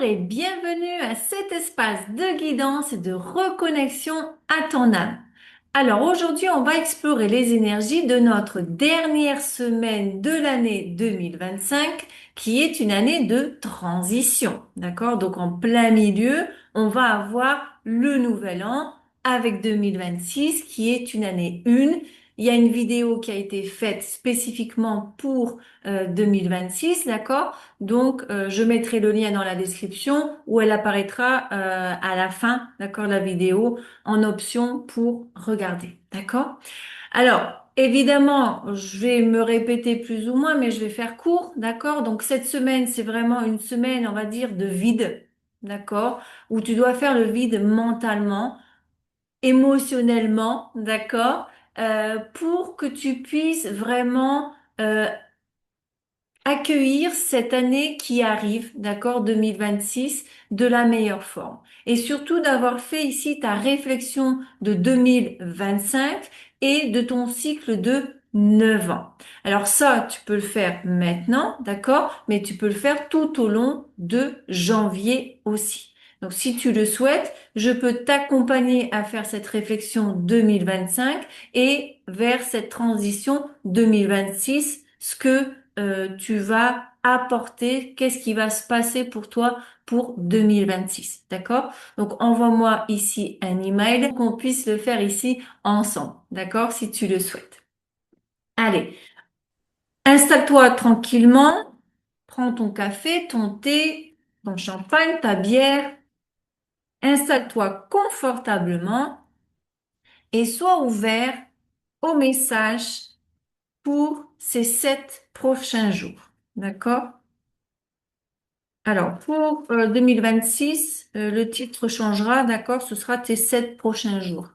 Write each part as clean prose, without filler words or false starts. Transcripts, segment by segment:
et bienvenue à cet espace de guidance et de reconnexion à ton âme. Alors aujourd'hui, on va explorer les énergies de notre dernière semaine de l'année 2025, qui est une année de transition. D'accord? Donc en plein milieu, on va avoir le nouvel an avec 2026, qui est une année 1. Il y a une vidéo qui a été faite spécifiquement pour 2026, d'accord? Donc, je mettrai le lien dans la description où elle apparaîtra à la fin, d'accord, de la vidéo en option pour regarder, d'accord? Alors, évidemment, je vais me répéter plus ou moins, mais je vais faire court, d'accord? Donc, cette semaine, c'est vraiment une semaine, on va dire, de vide, d'accord? Où tu dois faire le vide mentalement, émotionnellement, d'accord? Pour que tu puisses vraiment accueillir cette année qui arrive, d'accord, 2026, de la meilleure forme. Et surtout d'avoir fait ici ta réflexion de 2025 et de ton cycle de 9 ans. Alors ça, tu peux le faire maintenant, d'accord, mais tu peux le faire tout au long de janvier aussi. Donc si tu le souhaites, je peux t'accompagner à faire cette réflexion 2025 et vers cette transition 2026, ce que tu vas apporter, qu'est-ce qui va se passer pour toi pour 2026. D'accord? Donc, envoie-moi ici un email pour qu'on puisse le faire ici ensemble. D'accord? Si tu le souhaites. Allez, installe-toi tranquillement, prends ton café, ton thé, ton champagne, ta bière, installe-toi confortablement et sois ouvert au message pour ces 7 prochains jours. D'accord? Alors, pour 2026, le titre changera, d'accord? Ce sera tes 7 prochains jours.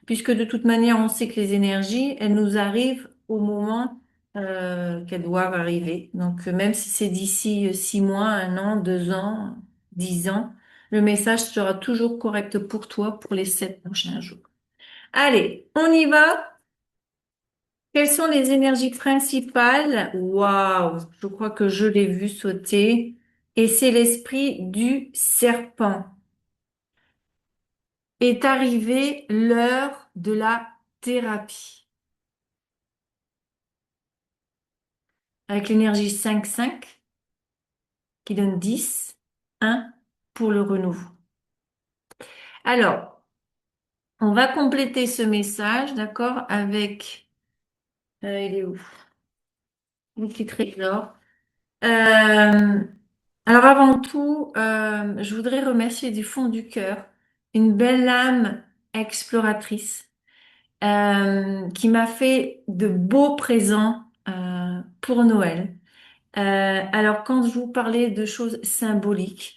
Puisque de toute manière, on sait que les énergies, elles nous arrivent au moment qu'elles doivent arriver. Donc, même si c'est d'ici 6 mois, 1 an, 2 ans, 10 ans, le message sera toujours correct pour toi pour les 7 prochains jours. Allez, on y va. Quelles sont les énergies principales? Waouh, je crois que je l'ai vu sauter. Et c'est l'esprit du serpent. Est arrivée l'heure de la thérapie. Avec l'énergie 5-5 qui donne 10, 1 pour le renouveau. Alors, on va compléter ce message, d'accord, avec... il est où? Le petit trésor. Euh, alors avant tout, je voudrais remercier du fond du cœur une belle âme exploratrice qui m'a fait de beaux présents pour Noël. Alors quand je vous parlais de choses symboliques,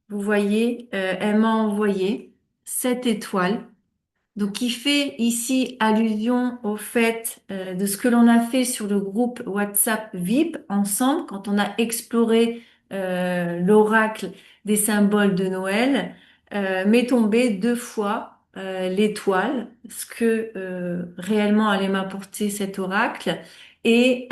vous voyez, elle m'a envoyé 7 étoiles. Donc, qui fait ici allusion au fait de ce que l'on a fait sur le groupe WhatsApp VIP ensemble quand on a exploré l'oracle des symboles de Noël, m'est tombé 2 fois l'étoile, ce que réellement allait m'apporter cet oracle et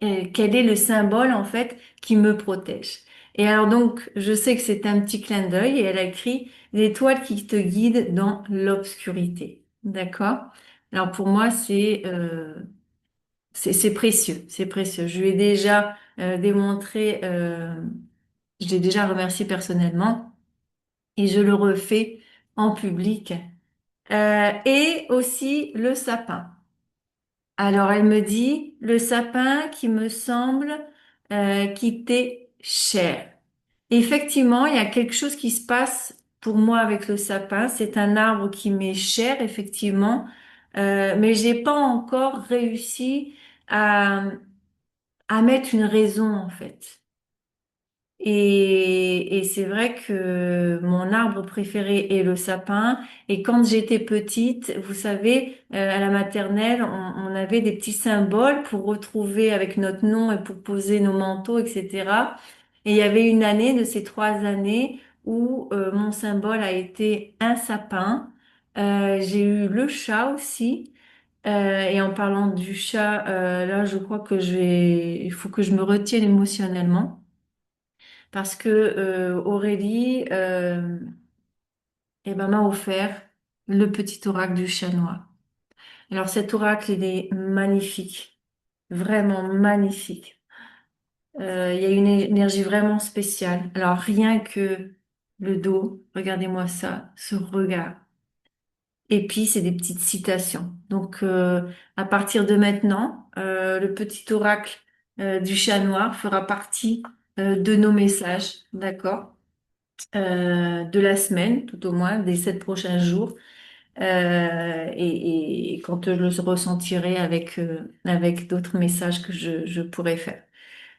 quel est le symbole en fait qui me protège. Et alors donc, je sais que c'est un petit clin d'œil et elle a écrit l'étoile qui te guide dans l'obscurité. D'accord? Alors pour moi, c'est précieux, c'est précieux. Je lui ai déjà démontré, je l'ai déjà remercié personnellement et je le refais en public. Et aussi le sapin. Alors, elle me dit, le sapin qui me semble qui t'est cher. Effectivement, il y a quelque chose qui se passe pour moi avec le sapin. C'est un arbre qui m'est cher, effectivement, mais j'ai pas encore réussi à, à mettre une raison, en fait. Et c'est vrai que mon arbre préféré est le sapin. Et quand j'étais petite, vous savez, à la maternelle, on avait des petits symboles pour retrouver avec notre nom et pour poser nos manteaux, etc. Et il y avait une année de ces 3 années où mon symbole a été un sapin. J'ai eu le chat aussi. Et en parlant du chat, là, je crois que il faut que je me retienne émotionnellement parce que Aurélie eh ben, m'a offert le petit oracle du chat noir. Alors cet oracle, il est magnifique, vraiment magnifique. Il y a une énergie vraiment spéciale. Alors rien que le dos, regardez-moi ça, ce regard. Et puis c'est des petites citations. Donc à partir de maintenant, le petit oracle du chat noir fera partie de nos messages, d'accord? De la semaine, tout au moins, des 7 prochains jours. Et quand je le ressentirai avec d'autres messages que je pourrai faire.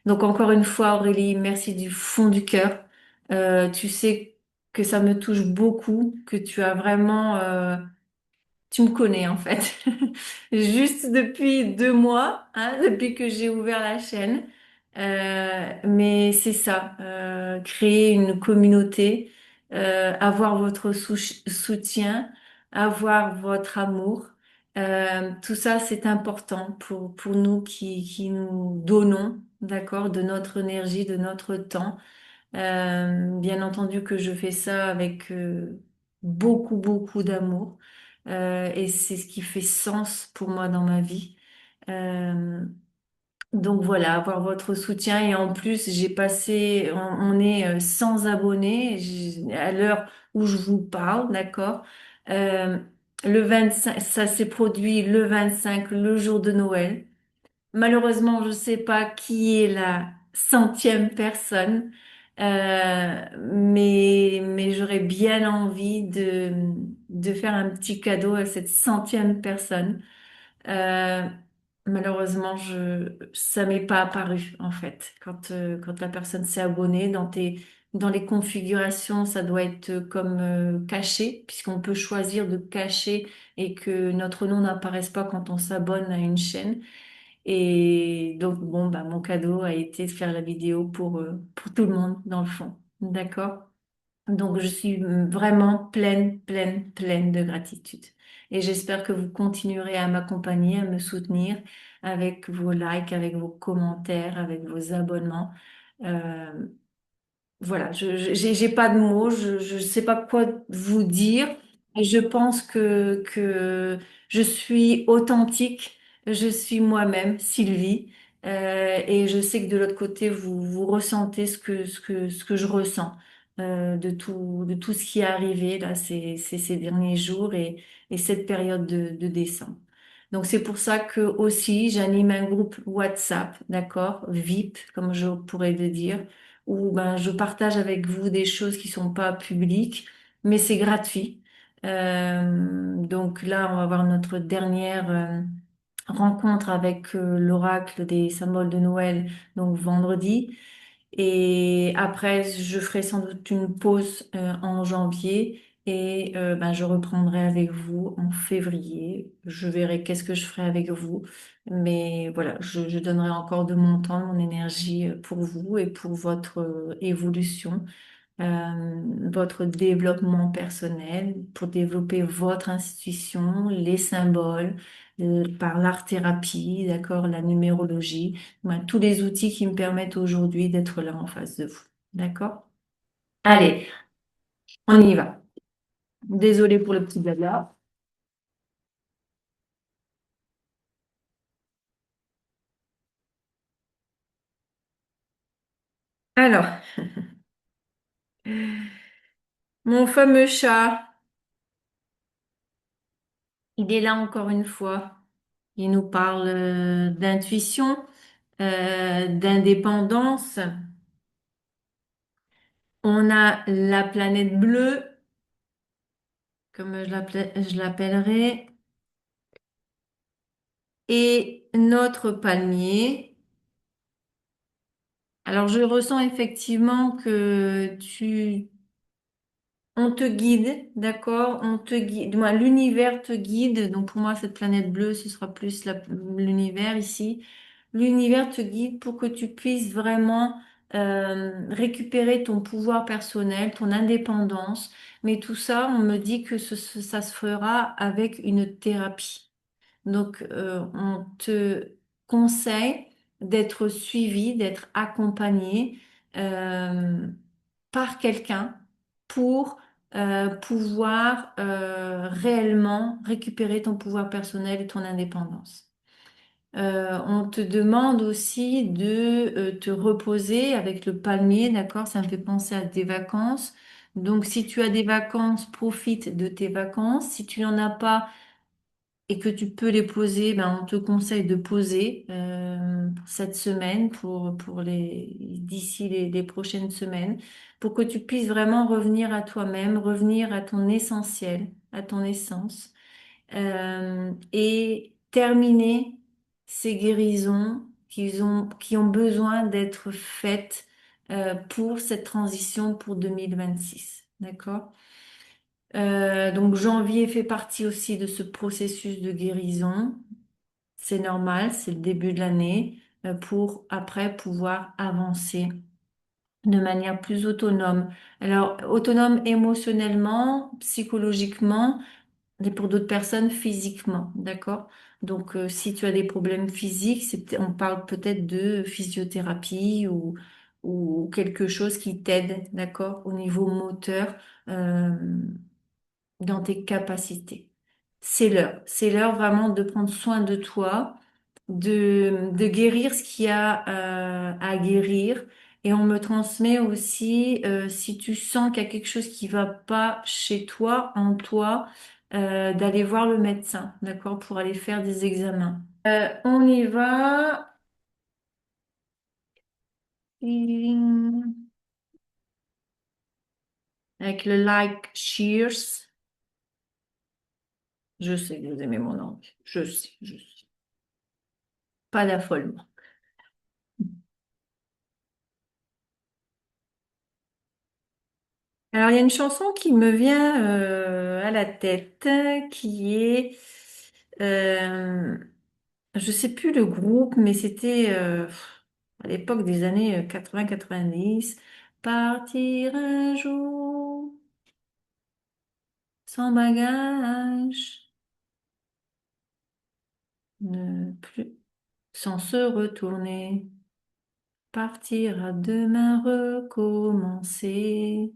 Donc encore une fois, Aurélie, merci du fond du cœur. Tu sais que ça me touche beaucoup, que tu as vraiment, tu me connais en fait, juste depuis 2 mois, hein, depuis que j'ai ouvert la chaîne. Mais c'est ça, créer une communauté, avoir votre soutien, avoir votre amour. Tout ça, c'est important pour nous qui nous donnons, d'accord, de notre énergie, de notre temps. Bien entendu que je fais ça avec beaucoup, beaucoup d'amour. Et c'est ce qui fait sens pour moi dans ma vie. Euh, donc voilà, avoir votre soutien. Et en plus, on est 100 abonnés à l'heure où je vous parle, d'accord? Euh, le 25, ça s'est produit le 25, le jour de Noël. Malheureusement, je ne sais pas qui est la 100e personne, mais j'aurais bien envie de faire un petit cadeau à cette 100e personne. Euh, Malheureusement, ça m'est pas apparu en fait. Quand la personne s'est abonnée dans les configurations, ça doit être comme caché, puisqu'on peut choisir de cacher et que notre nom n'apparaisse pas quand on s'abonne à une chaîne. Et donc, bon, bah, mon cadeau a été de faire la vidéo pour tout le monde, dans le fond. D'accord? Donc, je suis vraiment pleine, pleine, pleine de gratitude. Et j'espère que vous continuerez à m'accompagner, à me soutenir avec vos likes, avec vos commentaires, avec vos abonnements. Euh, voilà, j'ai pas de mots, je sais pas quoi vous dire. Et je pense que je suis authentique, je suis moi-même, Sylvie, et je sais que de l'autre côté vous ressentez ce que je ressens de tout ce qui est arrivé là ces derniers jours et cette période de décembre. Donc c'est pour ça que aussi j'anime un groupe WhatsApp, d'accord, VIP comme je pourrais le dire où ben, je partage avec vous des choses qui sont pas publiques, mais c'est gratuit. Donc là, on va avoir notre dernière rencontre avec l'oracle des symboles de Noël, donc vendredi. Et après, je ferai sans doute une pause en janvier et ben, je reprendrai avec vous en février. Je verrai qu'est-ce que je ferai avec vous. Mais voilà, je donnerai encore de mon temps, de mon énergie pour vous et pour votre évolution, votre développement personnel, pour développer votre institution, les symboles, par l'art-thérapie, d'accord, la numérologie, ben, tous les outils qui me permettent aujourd'hui d'être là en face de vous. D'accord? Allez, on y va. Désolée pour le petit blabla. Alors, mon fameux chat, il est là encore une fois. Il nous parle d'intuition, d'indépendance. On a la planète bleue, comme je l'appellerai, et notre palmier. Alors, je ressens effectivement que on te guide, d'accord? On te guide, moi, l'univers te guide. Donc, pour moi, cette planète bleue, ce sera plus l'univers ici. L'univers te guide pour que tu puisses vraiment récupérer ton pouvoir personnel, ton indépendance. Mais tout ça, on me dit que ça se fera avec une thérapie. Donc, on te conseille d'être suivi, d'être accompagné euh, par quelqu'un pour pouvoir réellement récupérer ton pouvoir personnel et ton indépendance. On te demande aussi de te reposer avec le palmier, d'accord? Ça me fait penser à des vacances. Donc, si tu as des vacances, profite de tes vacances. Si tu n'en as pas, et que tu peux les poser, ben, on te conseille de poser pour cette semaine, pour d'ici les prochaines semaines, pour que tu puisses vraiment revenir à toi-même, revenir à ton essentiel, à ton essence, et terminer ces guérisons qui ont besoin d'être faites pour cette transition pour 2026. D'accord? Donc janvier fait partie aussi de ce processus de guérison. C'est normal, c'est le début de l'année, pour après pouvoir avancer de manière plus autonome. Alors, autonome émotionnellement, psychologiquement, et pour d'autres personnes, physiquement, d'accord? Donc, si tu as des problèmes physiques, on parle peut-être de physiothérapie ou quelque chose qui t'aide, d'accord, au niveau moteur. euh, dans tes capacités. C'est l'heure vraiment de prendre soin de toi, de guérir ce qu'il y a à guérir. Et on me transmet aussi, si tu sens qu'il y a quelque chose qui va pas chez toi, en toi, d'aller voir le médecin, d'accord, pour aller faire des examens. On y va. Avec le like Shears. Je sais que vous aimez mon langue. Je sais. Pas d'affolement. Alors, il y a une chanson qui me vient à la tête, qui est, euh, je sais plus le groupe, mais c'était à l'époque des années 80-90. Partir un jour sans bagage, ne plus sans se retourner, partir à demain recommencer.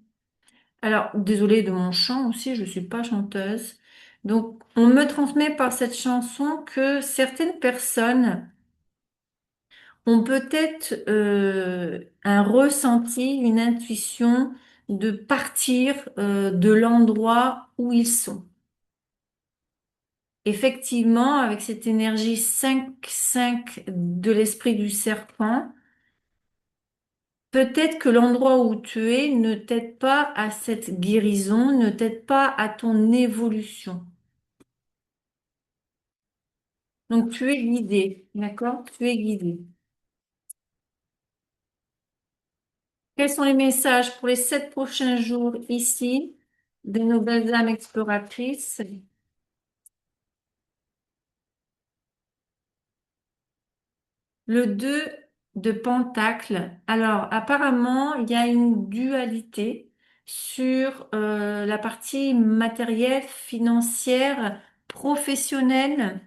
Alors, désolée de mon chant aussi, je suis pas chanteuse. Donc, on me transmet par cette chanson que certaines personnes ont peut-être un ressenti, une intuition de partir de l'endroit où ils sont. Effectivement, avec cette énergie 5-5 de l'esprit du serpent, peut-être que l'endroit où tu es ne t'aide pas à cette guérison, ne t'aide pas à ton évolution. Donc, tu es guidé, d'accord? Tu es guidé. Quels sont les messages pour les 7 prochains jours ici de nos belles âmes exploratrices? Le 2 de Pentacle. Alors, apparemment, il y a une dualité sur la partie matérielle, financière, professionnelle.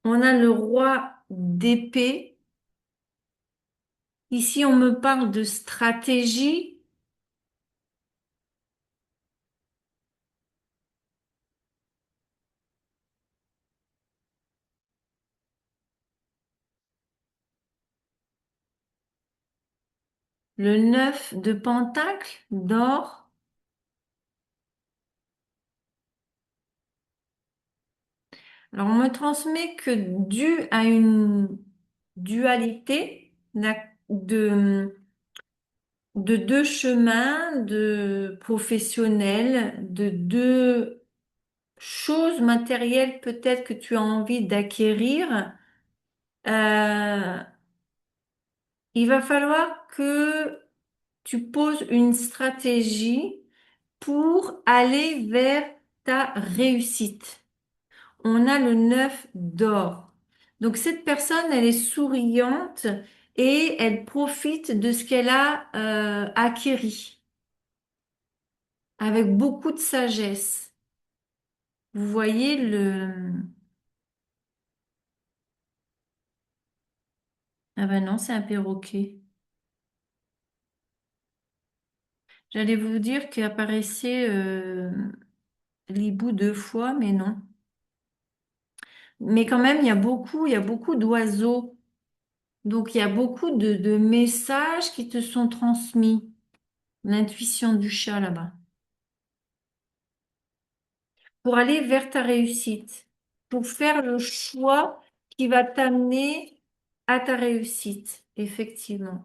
On a le roi d'épée. Ici, on me parle de stratégie. Le 9 de Pentacle, d'or. Alors, on me transmet que dû à une dualité de deux chemins, de professionnels, de deux choses matérielles peut-être que tu as envie d'acquérir, euh, il va falloir que tu poses une stratégie pour aller vers ta réussite. On a le 9 d'or. Donc cette personne, elle est souriante et elle profite de ce qu'elle a acquéri avec beaucoup de sagesse. Vous voyez Ah ben non, c'est un perroquet. J'allais vous dire qu'il apparaissait l'hibou deux fois, mais non. Mais quand même, il y a beaucoup d'oiseaux. Donc, il y a beaucoup de messages qui te sont transmis. L'intuition du chat là-bas. Pour aller vers ta réussite. Pour faire le choix qui va t'amener à ta réussite, effectivement.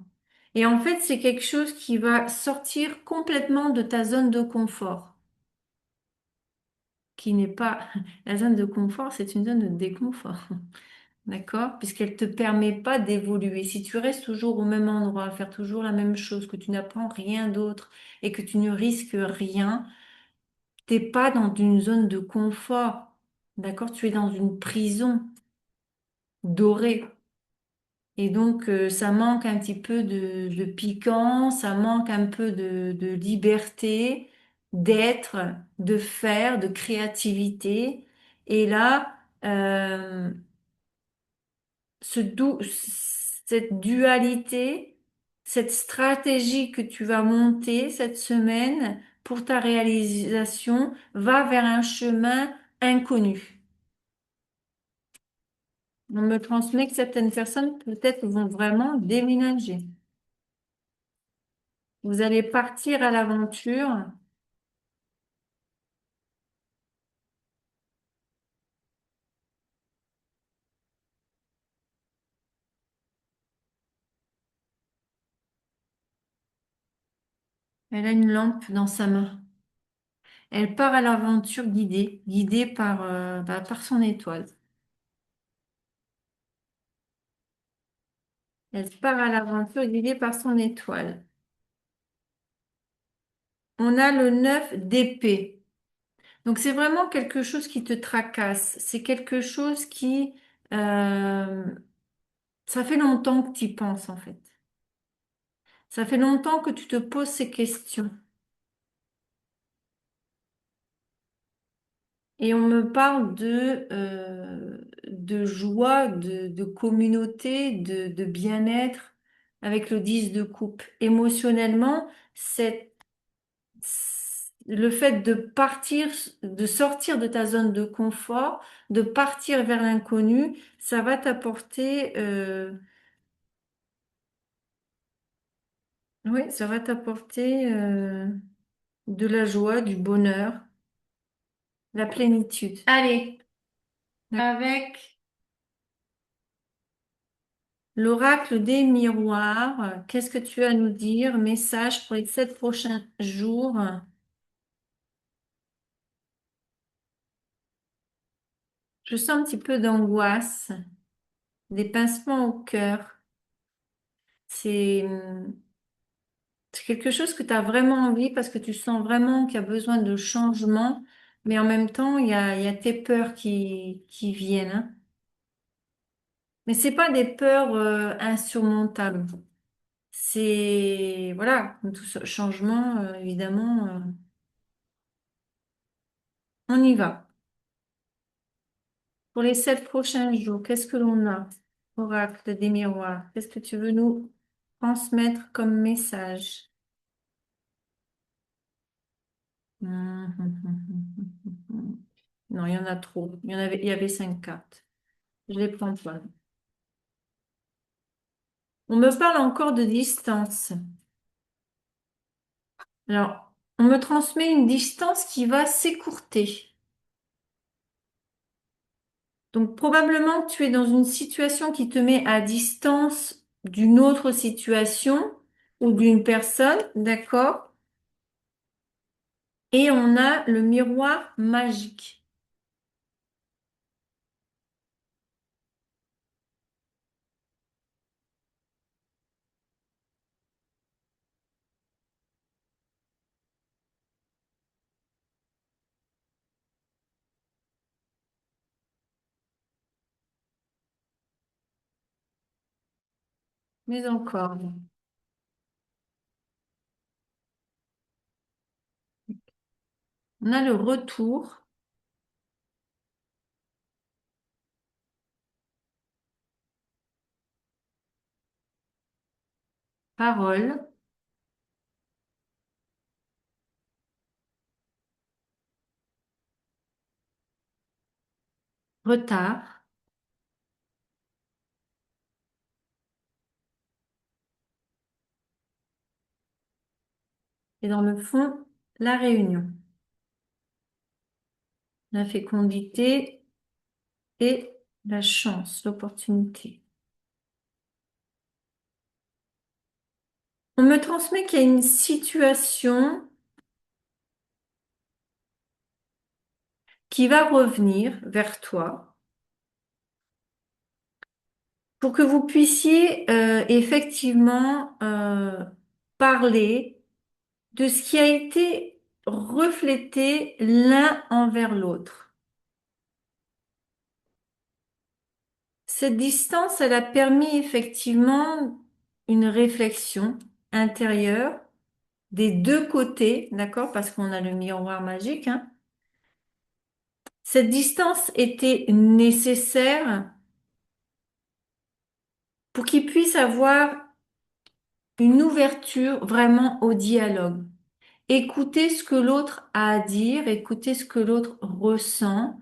Et en fait, c'est quelque chose qui va sortir complètement de ta zone de confort, qui n'est pas... La zone de confort, c'est une zone de déconfort. D'accord? Puisqu'elle te permet pas d'évoluer. Si tu restes toujours au même endroit, à faire toujours la même chose, que tu n'apprends rien d'autre et que tu ne risques rien, t'es pas dans une zone de confort. D'accord? Tu es dans une prison dorée. Et donc, ça manque un petit peu de piquant, ça manque un peu de liberté, d'être, de faire, de créativité. Et là, cette dualité, cette stratégie que tu vas monter cette semaine pour ta réalisation va vers un chemin inconnu. On me transmet que certaines personnes peut-être vont vraiment déménager. Vous allez partir à l'aventure. Elle a une lampe dans sa main. Elle part à l'aventure guidée, guidée par, par son étoile. Elle part à l'aventure guidée par son étoile. On a le 9 d'épée. Donc c'est vraiment quelque chose qui te tracasse. C'est quelque chose qui... euh, ça fait longtemps que tu y penses en fait. Ça fait longtemps que tu te poses ces questions. Et on me parle de joie, de communauté, de bien-être avec le 10 de coupe. Émotionnellement, le fait de partir, de sortir de ta zone de confort, de partir vers l'inconnu, ça va t'apporter, oui, ça va t'apporter de la joie, du bonheur, la plénitude. Allez, avec l'oracle des miroirs, qu'est-ce que tu as à nous dire? Message pour les 7 prochains jours. Je sens un petit peu d'angoisse, des pincements au cœur. C'est c'est quelque chose que tu as vraiment envie parce que tu sens vraiment qu'il y a besoin de changement, mais en même temps, il y a tes peurs qui viennent, hein. Mais c'est pas des peurs insurmontables. C'est, voilà, comme tout changement, évidemment, on y va. Pour les 7 prochains jours, qu'est-ce que l'on a? Oracle des miroirs, qu'est-ce que tu veux nous transmettre comme message? Non, il y en a trop. Il y avait 5 cartes. Je les prends pas. On me parle encore de distance. Alors, on me transmet une distance qui va s'écourter. Donc, probablement que tu es dans une situation qui te met à distance d'une autre situation ou d'une personne, d'accord? Et on a le miroir magique. Mais encore, on a le retour. parole, retard et dans le fond, la réunion, la fécondité et la chance, l'opportunité. On me transmet qu'il y a une situation qui va revenir vers toi pour que vous puissiez effectivement parler de ce qui a été reflété l'un envers l'autre. Cette distance, elle a permis effectivement une réflexion intérieure des deux côtés, d'accord, parce qu'on a le miroir magique, hein. Cette distance était nécessaire pour qu'il puisse avoir une ouverture vraiment au dialogue. Écouter ce que l'autre a à dire, écouter ce que l'autre ressent,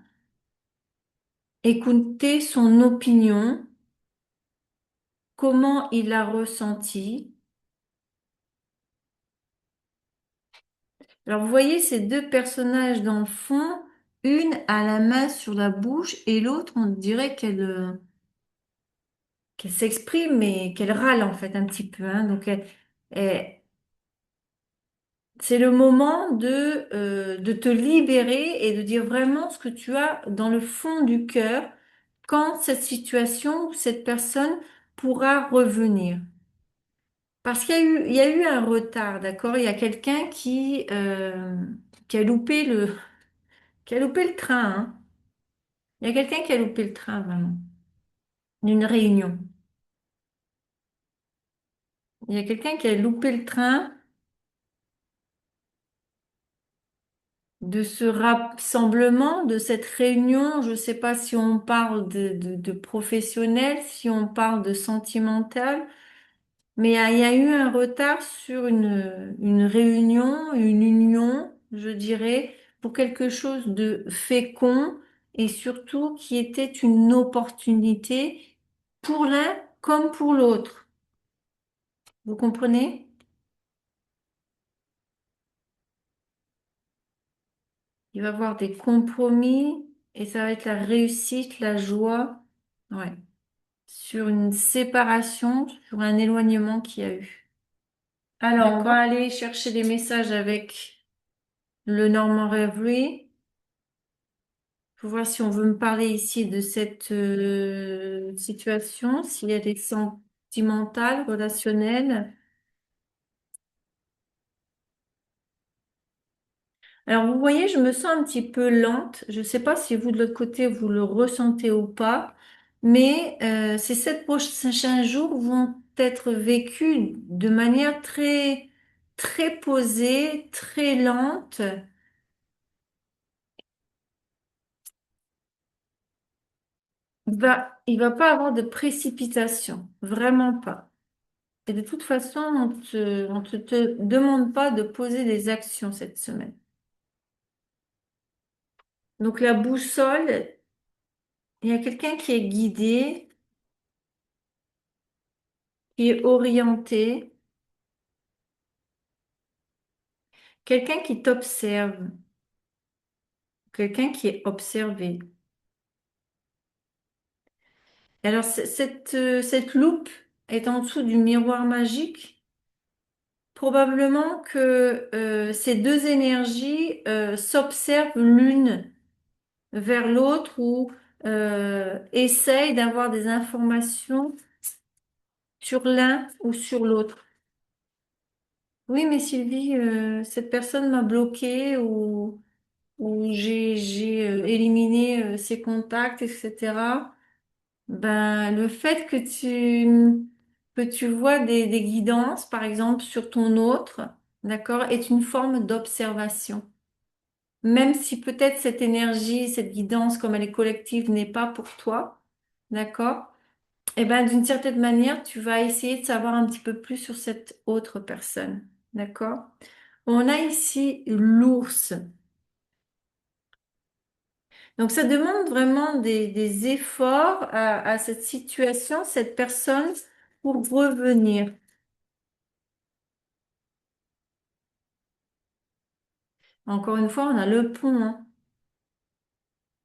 écouter son opinion, comment il l'a ressenti. Alors, vous voyez ces deux personnages dans le fond, une a la main sur la bouche et l'autre, on dirait qu'elle s'exprime, mais qu'elle râle en fait un petit peu, hein. Donc, c'est le moment de te libérer et de dire vraiment ce que tu as dans le fond du cœur quand cette situation ou cette personne pourra revenir. Parce il y a eu un retard, d'accord? Il y a quelqu'un qui a loupé qui a loupé le train, hein. Il y a quelqu'un qui a loupé le train, vraiment, d'une réunion. Il y a quelqu'un qui a loupé le train de ce rassemblement, de cette réunion. Je ne sais pas si on parle de professionnel, si on parle de sentimental, mais il y a eu un retard sur une réunion, une union, je dirais, pour quelque chose de fécond et surtout qui était une opportunité pour l'un comme pour l'autre. Vous comprenez? Il va y avoir des compromis et ça va être la réussite, la joie. Ouais. Sur une séparation, sur un éloignement qu'il y a eu. Alors, on va D'accord. aller chercher des messages avec le Normand Reverie pour voir si on veut me parler ici de cette situation, s'il y a des sentimentales, relationnelles. Alors, vous voyez, je me sens un petit peu lente. Je ne sais pas si vous, de l'autre côté, vous le ressentez ou pas, mais ces 7 prochains jours vont être vécus de manière très posée, très lente. Il va pas avoir de précipitation, vraiment pas. Et de toute façon, on te demande pas de poser des actions cette semaine. Donc, la boussole, il y a quelqu'un qui est guidé, qui est orienté. Quelqu'un qui t'observe, quelqu'un qui est observé. Alors, cette loupe est en dessous du miroir magique. Probablement que ces deux énergies s'observent l'une vers l'autre ou essayent d'avoir des informations sur l'un ou sur l'autre. Oui, mais Sylvie, cette personne m'a bloqué ou j'ai éliminé ses contacts, etc. Ben, le fait que tu vois des guidances, par exemple, sur ton autre, d'accord, est une forme d'observation. Même si peut-être cette énergie, cette guidance, comme elle est collective, n'est pas pour toi, d'accord? Et ben, d'une certaine manière, tu vas essayer de savoir un petit peu plus sur cette autre personne. D'accord? On a ici l'ours. Donc, ça demande vraiment des efforts à cette situation, cette personne, pour revenir. Encore une fois, on a le pont, hein.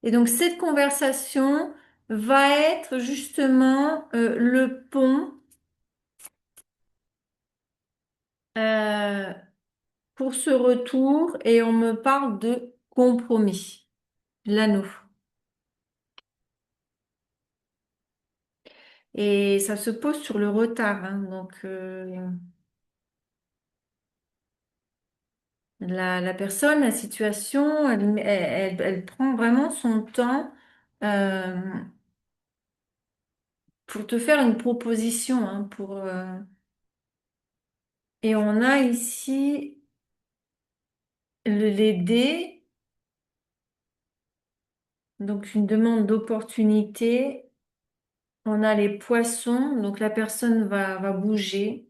Et donc, cette conversation va être justement le pont euh, pour ce retour et on me parle de compromis. L'anneau. Et ça se pose sur le retard, hein. Donc, la personne, la situation, elle prend vraiment son temps euh, pour te faire une proposition, hein, et on a ici les dés, donc une demande d'opportunité. On a les poissons, donc la personne va bouger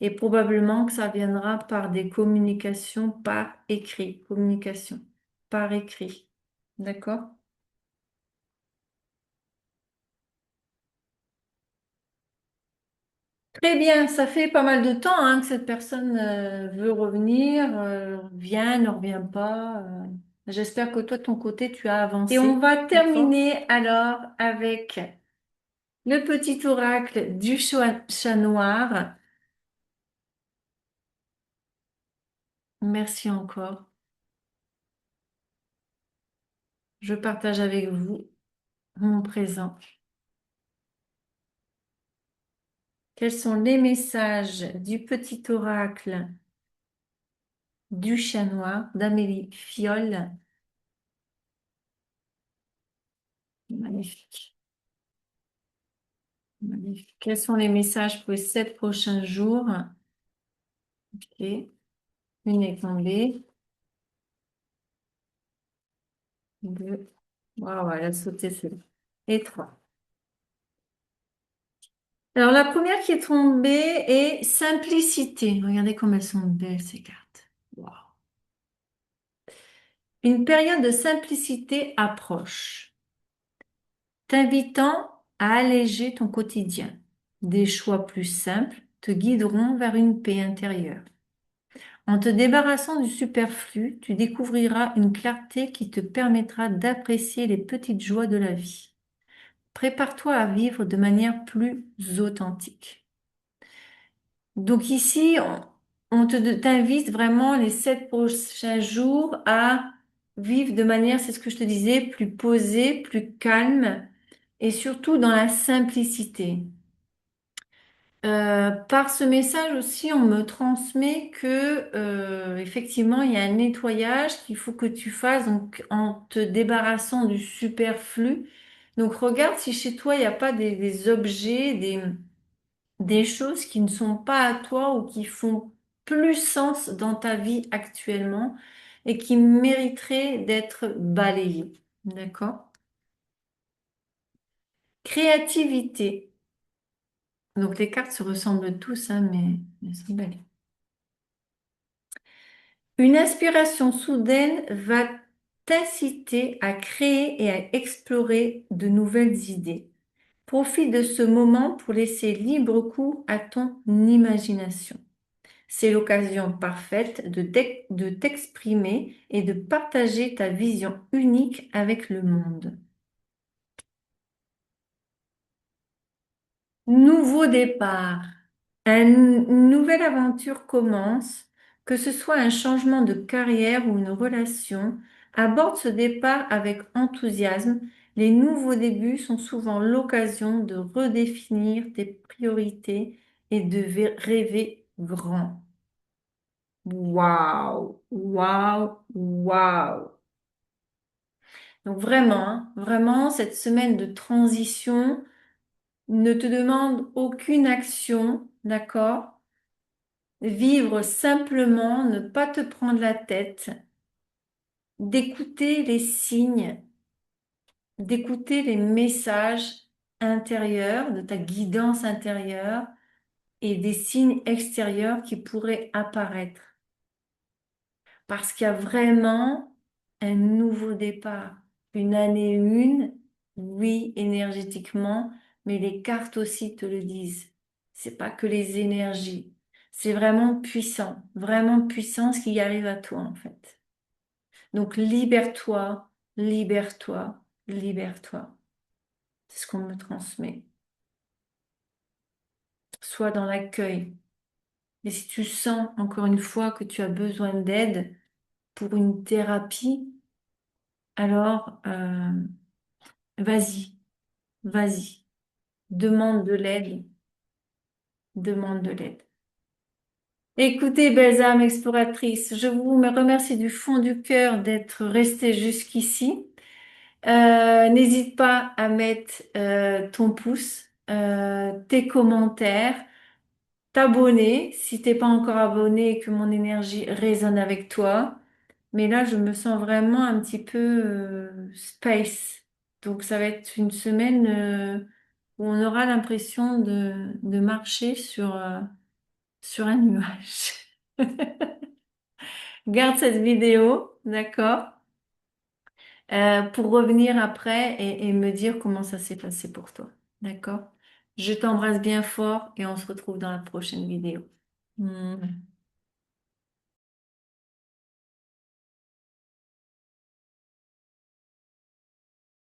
et probablement que ça viendra par des communications par écrit. Communication par écrit. D'accord? Très bien, ça fait pas mal de temps hein, que cette personne veut revenir, vient, ne revient pas. J'espère que toi, de ton côté, tu as avancé. Et on va terminer alors avec le petit oracle du chat noir. Merci encore. Je partage avec vous mon présent. Quels sont les messages du petit oracle du chat noir d'Amélie Fiol? Magnifique. Magnifique. Quels sont les messages pour les 7 prochains jours? Ok. Une est tombée. Deux. Waouh, elle a sauté celle-là. Et trois. Alors, la première qui est tombée est simplicité. Regardez comme elles sont belles, ces cartes. Waouh. Une période de simplicité approche, t'invitant à alléger ton quotidien. Des choix plus simples te guideront vers une paix intérieure. En te débarrassant du superflu, tu découvriras une clarté qui te permettra d'apprécier les petites joies de la vie. Prépare-toi à vivre de manière plus authentique. Donc ici, t'invite vraiment les 7 prochains jours à vivre de manière, c'est ce que je te disais, plus posée, plus calme et surtout dans la simplicité. Par ce message aussi, on me transmet que effectivement, il y a un nettoyage qu'il faut que tu fasses donc en te débarrassant du superflu. Donc regarde si chez toi, il n'y a pas des objets, des choses qui ne sont pas à toi ou qui font plus sens dans ta vie actuellement et qui mériteraient d'être balayées. D'accord? Créativité. Donc les cartes se ressemblent tous, hein, mais elles sont belles. Une inspiration soudaine va t'inciter à créer et à explorer de nouvelles idées. Profite de ce moment pour laisser libre cours à ton imagination. C'est l'occasion parfaite de t'exprimer et de partager ta vision unique avec le monde. Nouveau départ. Une nouvelle aventure commence, que ce soit un changement de carrière ou une relation. Aborde ce départ avec enthousiasme. Les nouveaux débuts sont souvent l'occasion de redéfinir tes priorités et de rêver grand. Waouh, waouh, waouh. Donc vraiment, hein, vraiment, cette semaine de transition ne te demande aucune action, d'accord? Vivre simplement, ne pas te prendre la tête, d'écouter les signes, d'écouter les messages intérieure, de ta guidance intérieure et des signes extérieurs qui pourraient apparaître. Parce qu'il y a vraiment un nouveau départ. Une année une, oui, énergétiquement, mais les cartes aussi te le disent. C'est pas que les énergies. C'est vraiment puissant ce qui arrive à toi en fait. Donc libère-toi, libère-toi, libère-toi. C'est ce qu'on me transmet. Sois dans l'accueil. Et si tu sens encore une fois que tu as besoin d'aide pour une thérapie, alors vas-y, vas-y. Demande de l'aide, demande de l'aide. Écoutez, belles âmes exploratrices, je vous remercie du fond du cœur d'être restés jusqu'ici. N'hésite pas à mettre ton pouce, tes commentaires, t'abonner si t'es pas encore abonné et que mon énergie résonne avec toi. Mais là, je me sens vraiment un petit peu space. Donc, ça va être une semaine où on aura l'impression de marcher sur un nuage. Garde cette vidéo, d'accord? Pour revenir après et me dire comment ça s'est passé pour toi. D'accord? Je t'embrasse bien fort et on se retrouve dans la prochaine vidéo. Mmh.